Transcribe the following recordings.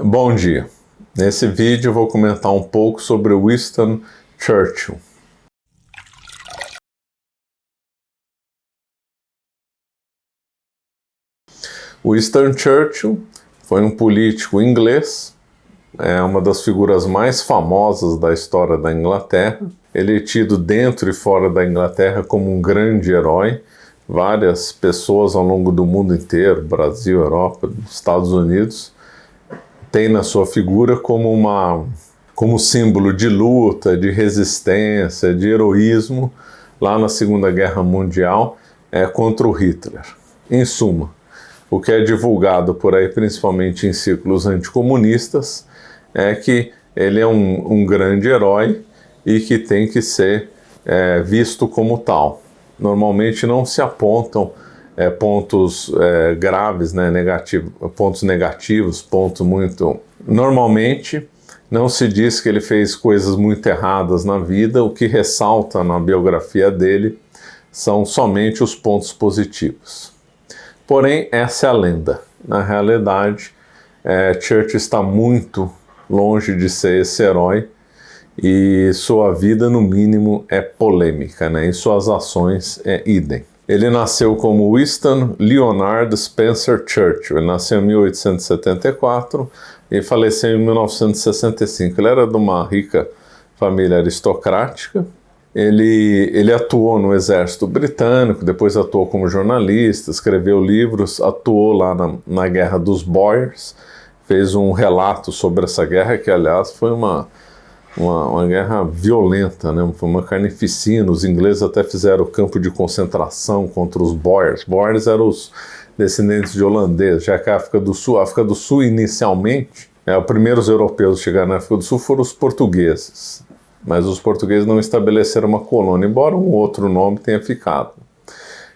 Bom dia. Nesse vídeo eu vou comentar um pouco sobre Winston Churchill. Winston Churchill foi um político inglês, é uma das figuras mais famosas da história da Inglaterra. Ele é tido dentro e fora da Inglaterra como um grande herói. Várias pessoas ao longo do mundo inteiro, Brasil, Europa, Estados Unidos, tem na sua figura como símbolo de luta, de resistência, de heroísmo, lá na Segunda Guerra Mundial, contra o Hitler. Em suma, o que é divulgado por aí, principalmente em círculos anticomunistas, é que ele é um grande herói e que tem que ser visto como tal. Normalmente não se apontam pontos graves, pontos negativos, pontos muito... Normalmente não se diz que ele fez coisas muito erradas na vida, o que ressalta na biografia dele são somente os pontos positivos. Porém, essa é a lenda. Na realidade, Churchill está muito longe de ser esse herói e sua vida, no mínimo, é polêmica, e suas ações é idem. Ele nasceu como Winston Leonard Spencer Churchill. Ele nasceu em 1874 e faleceu em 1965. Ele era de uma rica família aristocrática. Ele atuou no exército britânico, depois atuou como jornalista, escreveu livros, atuou lá na Guerra dos Boers, fez um relato sobre essa guerra, que aliás foi uma guerra violenta, foi uma carnificina. Os ingleses até fizeram campo de concentração contra os Boers. Boers eram os descendentes de holandeses, já que a África do Sul inicialmente, os primeiros europeus a chegar na África do Sul foram os portugueses, mas os portugueses não estabeleceram uma colônia, embora um outro nome tenha ficado.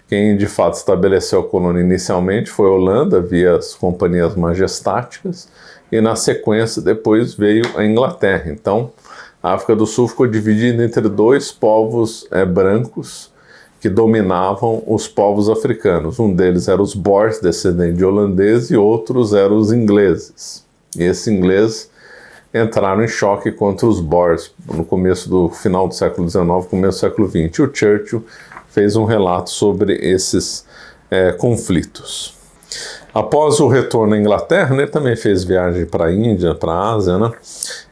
Quem de fato estabeleceu a colônia inicialmente foi a Holanda, via as companhias majestáticas, e na sequência depois veio a Inglaterra. Então, a África do Sul ficou dividida entre dois povos brancos que dominavam os povos africanos. Um deles era os Boers, descendentes de holandeses, e outros eram os ingleses. E esses ingleses entraram em choque contra os Boers no final do século XIX, começo do século XX. O Churchill fez um relato sobre esses conflitos. Após o retorno à Inglaterra, ele também fez viagem para a Índia, para a Ásia,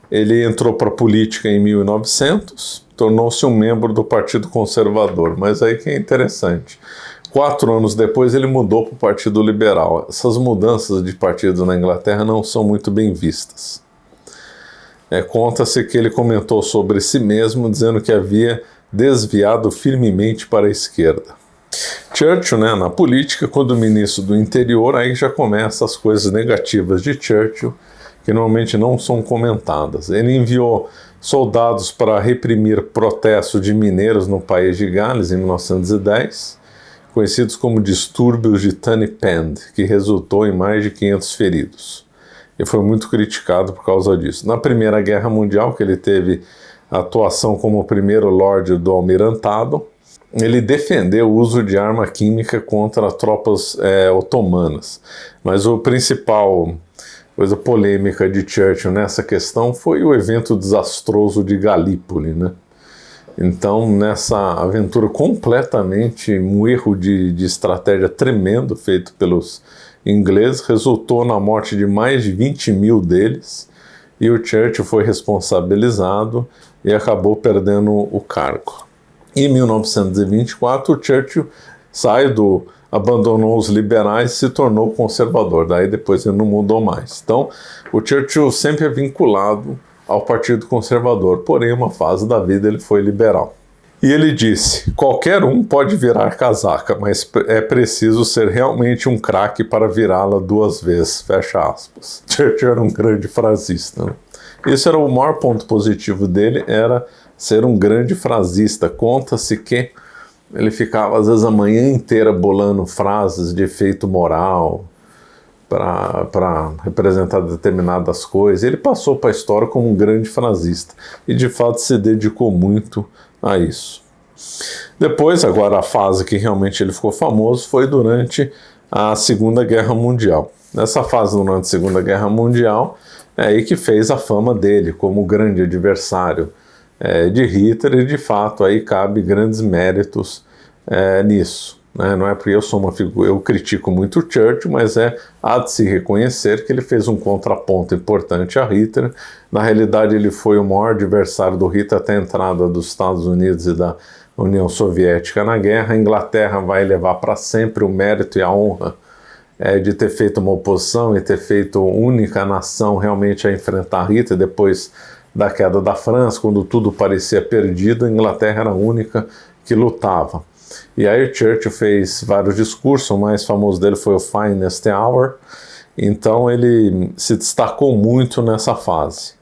Ele entrou para a política em 1900, tornou-se um membro do Partido Conservador, mas aí que é interessante. 4 anos depois ele mudou para o Partido Liberal. Essas mudanças de partido na Inglaterra não são muito bem vistas. Conta-se que ele comentou sobre si mesmo, dizendo que havia desviado firmemente para a esquerda. Churchill, na política, quando ministro do interior, aí já começam as coisas negativas de Churchill, que normalmente não são comentadas. Ele enviou soldados para reprimir protestos de mineiros no país de Gales em 1910, conhecidos como distúrbios de Tunny Pend, que resultou em mais de 500 feridos. E foi muito criticado por causa disso. Na Primeira Guerra Mundial, que ele teve atuação como primeiro Lorde do Almirantado, ele defendeu o uso de arma química contra tropas otomanas. Mas a principal coisa polêmica de Churchill nessa questão foi o evento desastroso de Galípoli, Então, nessa aventura completamente, um erro de estratégia tremendo feito pelos ingleses, resultou na morte de mais de 20 mil deles, e o Churchill foi responsabilizado e acabou perdendo o cargo. Em 1924, o Churchill abandonou os liberais e se tornou conservador. Daí depois ele não mudou mais. Então, o Churchill sempre é vinculado ao Partido Conservador, porém, uma fase da vida ele foi liberal. E ele disse: qualquer um pode virar casaca, mas é preciso ser realmente um craque para virá-la 2 vezes, fecha aspas. Churchill era um grande frasista. Esse era o maior ponto positivo dele, era ser um grande frasista. Conta-se que ele ficava, às vezes, a manhã inteira bolando frases de efeito moral para representar determinadas coisas. Ele passou para a história como um grande frasista e, de fato, se dedicou muito a isso. Depois, agora, a fase que realmente ele ficou famoso foi durante a Segunda Guerra Mundial. Nessa fase durante a Segunda Guerra Mundial, é aí que fez a fama dele como grande adversário de Hitler, e de fato aí cabe grandes méritos nisso. Não é porque eu sou uma figura, eu critico muito o Churchill, mas há de se reconhecer que ele fez um contraponto importante a Hitler. Na realidade, ele foi o maior adversário do Hitler até a entrada dos Estados Unidos e da União Soviética na guerra. A Inglaterra vai levar para sempre o mérito e a honra de ter feito uma oposição e ter feito única nação realmente a enfrentar Hitler depois da queda da França, quando tudo parecia perdido. A Inglaterra era a única que lutava. E aí Churchill fez vários discursos, o mais famoso dele foi o Finest Hour, então ele se destacou muito nessa fase.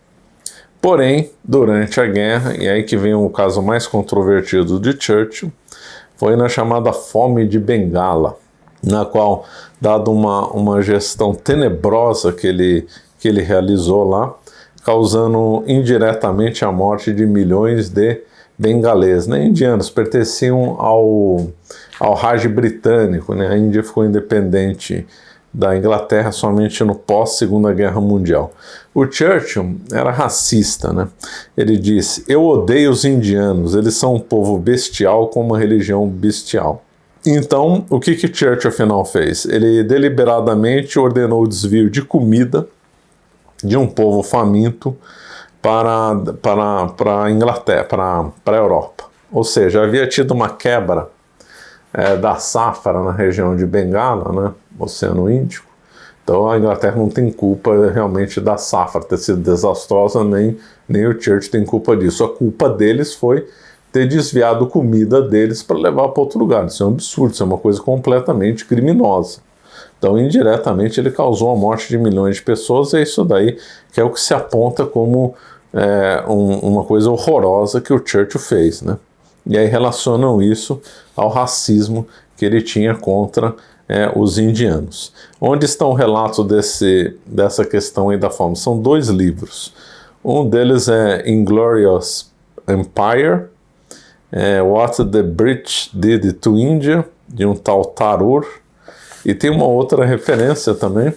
Porém, durante a guerra, e aí que vem o caso mais controvertido de Churchill, foi na chamada Fome de Bengala, na qual, dado uma gestão tenebrosa que ele realizou lá, causando indiretamente a morte de milhões de bengalês, indianos, pertenciam ao Raj britânico, A Índia ficou independente da Inglaterra somente no pós-Segunda Guerra Mundial. O Churchill era racista, Ele disse: "Eu odeio os indianos, eles são um povo bestial com uma religião bestial." Então, o que Churchill afinal fez? Ele deliberadamente ordenou o desvio de comida de um povo faminto para a Inglaterra, para a Europa. Ou seja, havia tido uma quebra da safra na região de Bengala, Oceano Índico. Então a Inglaterra não tem culpa realmente da safra ter sido desastrosa, nem o Churchill tem culpa disso. A culpa deles foi ter desviado comida deles para levar para outro lugar. Isso é um absurdo, isso é uma coisa completamente criminosa. Então, indiretamente, ele causou a morte de milhões de pessoas, e é isso daí que é o que se aponta como uma coisa horrorosa que o Churchill fez, E aí relacionam isso ao racismo que ele tinha contra os indianos. Onde estão relatos dessa questão aí da fome? São 2 livros. Um deles é Inglorious Empire, What the British Did to India, de um tal Tharoor. E tem uma outra referência também,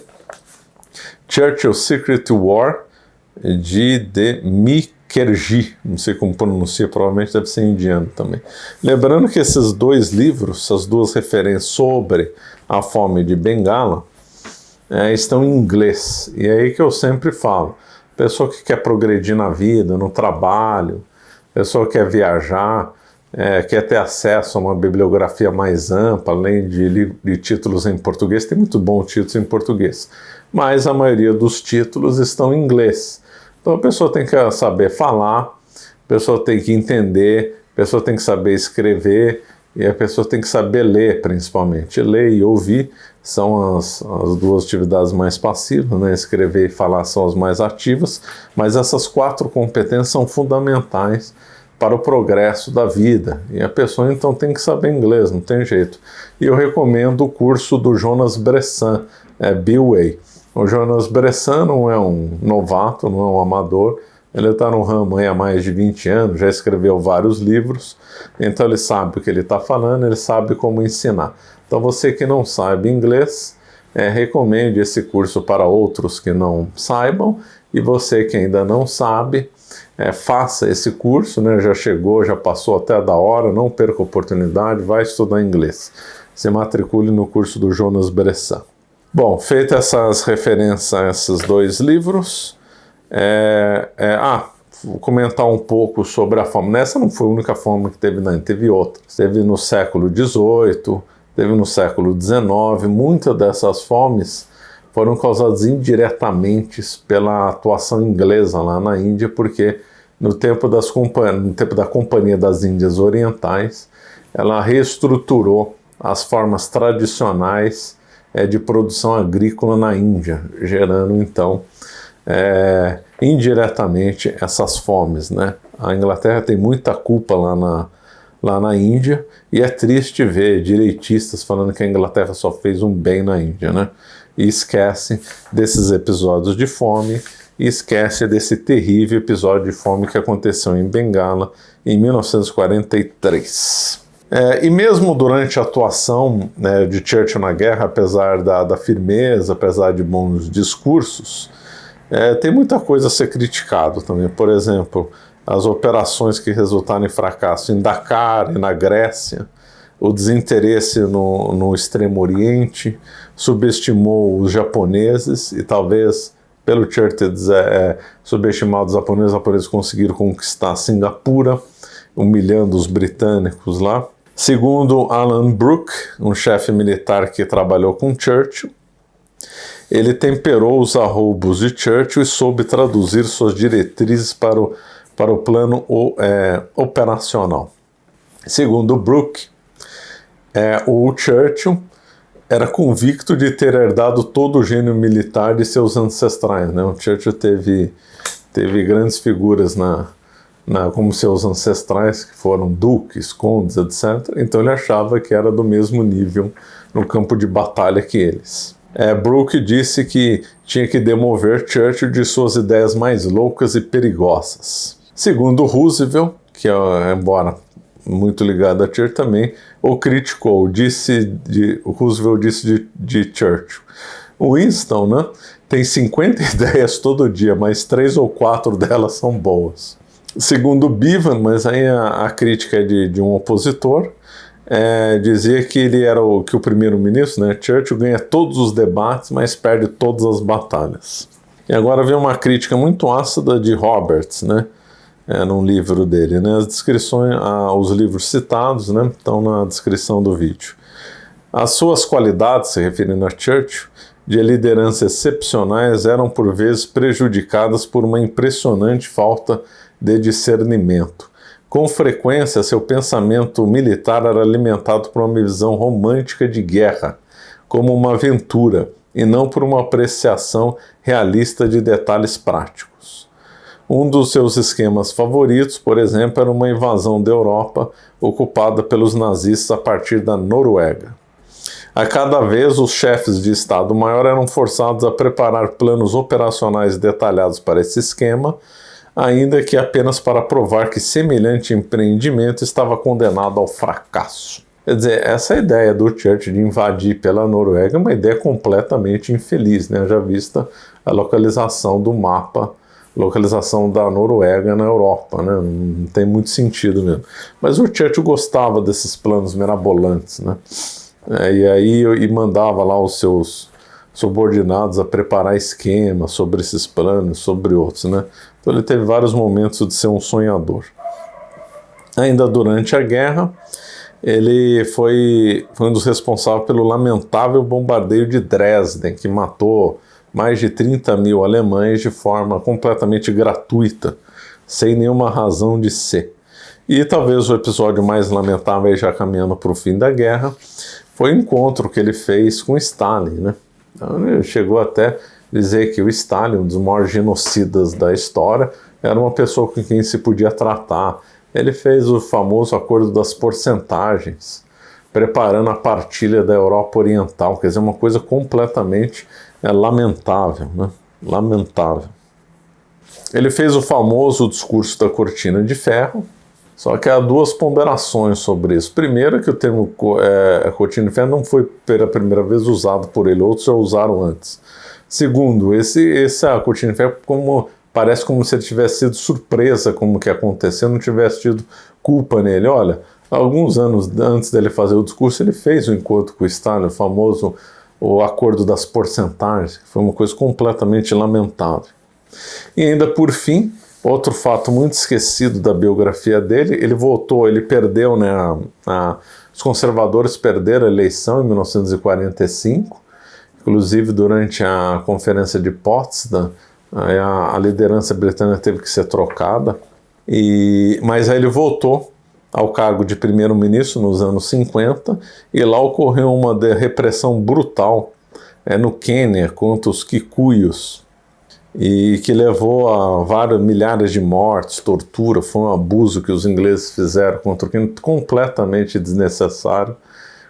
Churchill's Secret War, de Mukherjee, não sei como pronuncia, provavelmente deve ser indiano também. Lembrando que esses 2 livros, essas 2 referências sobre a fome de Bengala, estão em inglês. E é aí que eu sempre falo, pessoa que quer progredir na vida, no trabalho, pessoa que quer viajar, quer ter acesso a uma bibliografia mais ampla, além de títulos em português, tem muito bons títulos em português, mas a maioria dos títulos estão em inglês. Então a pessoa tem que saber falar, a pessoa tem que entender, a pessoa tem que saber escrever, e a pessoa tem que saber ler, principalmente. Ler e ouvir são as 2 atividades mais passivas, Escrever e falar são as mais ativas, mas essas 4 competências são fundamentais para o progresso da vida, e a pessoa então tem que saber inglês, não tem jeito. E eu recomendo o curso do Jonas Bressan, B-Way. O Jonas Bressan não é um novato, não é um amador, ele está no ramo há mais de 20 anos, já escreveu vários livros, então ele sabe o que ele está falando, ele sabe como ensinar. Então você que não sabe inglês, recomende esse curso para outros que não saibam, e você que ainda não sabe, faça esse curso, já chegou, já passou até da hora, não perca a oportunidade, vai estudar inglês. Se matricule no curso do Jonas Bressan. Bom, feitas essas referências a esses 2 livros, vou comentar um pouco sobre a fome. Nessa não foi a única fome que teve, teve outras. Teve no século XVIII, teve no século XIX, muitas dessas fomes foram causadas indiretamente pela atuação inglesa lá na Índia, porque no tempo da Companhia das Índias Orientais, ela reestruturou as formas tradicionais de produção agrícola na Índia, gerando então indiretamente essas fomes, A Inglaterra tem muita culpa lá na Índia, e é triste ver direitistas falando que a Inglaterra só fez um bem na Índia, E esquece desses episódios de fome, e esquece desse terrível episódio de fome que aconteceu em Bengala em 1943. E mesmo durante a atuação, né, de Churchill na guerra, apesar da firmeza, apesar de bons discursos, tem muita coisa a ser criticado também. Por exemplo, as operações que resultaram em fracasso em Dakar e na Grécia, o desinteresse no Extremo Oriente, subestimou os japoneses e talvez, pelo Churchill subestimar os japoneses conseguiram conquistar Singapura, humilhando os britânicos lá. Segundo Alan Brooke, um chefe militar que trabalhou com Churchill, ele temperou os arroubos de Churchill e soube traduzir suas diretrizes para o plano operacional. Segundo Brooke, o Churchill era convicto de ter herdado todo o gênio militar de seus ancestrais, né? O Churchill teve grandes figuras como seus ancestrais, que foram duques, condes, etc. Então ele achava que era do mesmo nível no campo de batalha que eles. Brooke disse que tinha que demover Churchill de suas ideias mais loucas e perigosas. Segundo Roosevelt, que embora muito ligado a Churchill também, o criticou. Roosevelt disse de Churchill: Winston, né, tem 50 ideias todo dia, mas 3 ou 4 delas são boas. Segundo Bevan, mas aí a crítica é de um opositor, dizia que ele era o primeiro-ministro, né, Churchill, ganha todos os debates, mas perde todas as batalhas. E agora vem uma crítica muito ácida de Roberts, né, num livro dele, né, as descrições, os livros citados, né, estão na descrição do vídeo. As suas qualidades, se referindo a Churchill, de liderança excepcionais, eram por vezes prejudicadas por uma impressionante falta de discernimento. Com frequência, seu pensamento militar era alimentado por uma visão romântica de guerra, como uma aventura, e não por uma apreciação realista de detalhes práticos. Um dos seus esquemas favoritos, por exemplo, era uma invasão da Europa ocupada pelos nazistas a partir da Noruega. A cada vez, os chefes de Estado-Maior eram forçados a preparar planos operacionais detalhados para esse esquema, ainda que apenas para provar que semelhante empreendimento estava condenado ao fracasso. Quer dizer, essa ideia do Churchill de invadir pela Noruega é uma ideia completamente infeliz, né? Já vista a localização do mapa, localização da Noruega na Europa, né? Não tem muito sentido mesmo. Mas o Churchill gostava desses planos mirabolantes, né? E mandava lá os seus subordinados a preparar esquemas sobre esses planos, sobre outros, né? Então ele teve vários momentos de ser um sonhador. Ainda durante a guerra, ele foi um dos responsáveis pelo lamentável bombardeio de Dresden, que matou mais de 30 mil alemães de forma completamente gratuita, sem nenhuma razão de ser. E talvez o episódio mais lamentável, já caminhando para o fim da guerra, foi o encontro que ele fez com Stalin, né? Então, ele chegou até dizer que o Stalin, um dos maiores genocidas da história, era uma pessoa com quem se podia tratar. Ele fez o famoso acordo das porcentagens, preparando a partilha da Europa Oriental, quer dizer, uma coisa completamente lamentável, né? Lamentável. Ele fez o famoso discurso da cortina de ferro, só que há duas ponderações sobre isso. Primeiro, que o termo cortina de ferro não foi pela primeira vez usado por ele, outros já usaram antes. Segundo, essa cortina de ferro parece como se ele tivesse sido surpresa como que aconteceu, não tivesse tido culpa nele. Olha, alguns anos antes dele fazer o discurso, ele fez um encontro com o Stalin, o famoso o acordo das porcentagens, que foi uma coisa completamente lamentável. E ainda por fim, outro fato muito esquecido da biografia dele, ele perdeu, né, os conservadores perderam a eleição em 1945, inclusive durante a Conferência de Potsdam, a liderança britânica teve que ser trocada, mas aí ele voltou ao cargo de primeiro-ministro nos anos 50, e lá ocorreu uma repressão brutal no Quênia contra os Kikuyos, e que levou a milhares de mortes, tortura. Foi um abuso que os ingleses fizeram contra o Quênia, completamente desnecessário,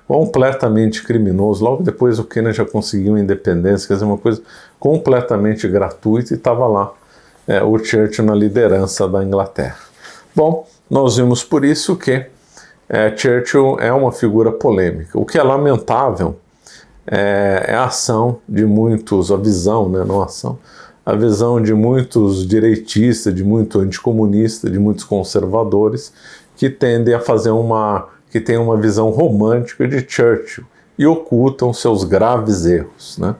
completamente criminoso. Logo depois o Quênia já conseguiu independência, quer dizer, uma coisa completamente gratuita, e estava lá o Churchill na liderança da Inglaterra. Bom, nós vimos por isso que Churchill é uma figura polêmica. O que é lamentável é a ação de muitos, a visão, né, não a ação, a visão de muitos direitistas, de muitos anticomunistas, de muitos conservadores, que tendem a que tem uma visão romântica de Churchill e ocultam seus graves erros, né?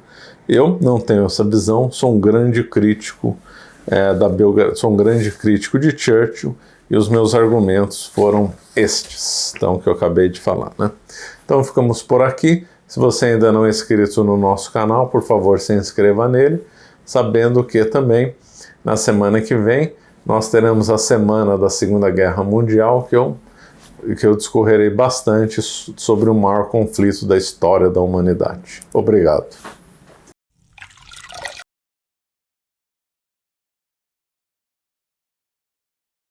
Eu não tenho essa visão, sou um grande crítico sou um grande crítico de Churchill, e os meus argumentos foram estes, então, que eu acabei de falar, né? Então ficamos por aqui. Se você ainda não é inscrito no nosso canal, por favor, se inscreva nele, sabendo que também na semana que vem nós teremos a semana da Segunda Guerra Mundial, que eu discorrerei bastante sobre o maior conflito da história da humanidade. Obrigado.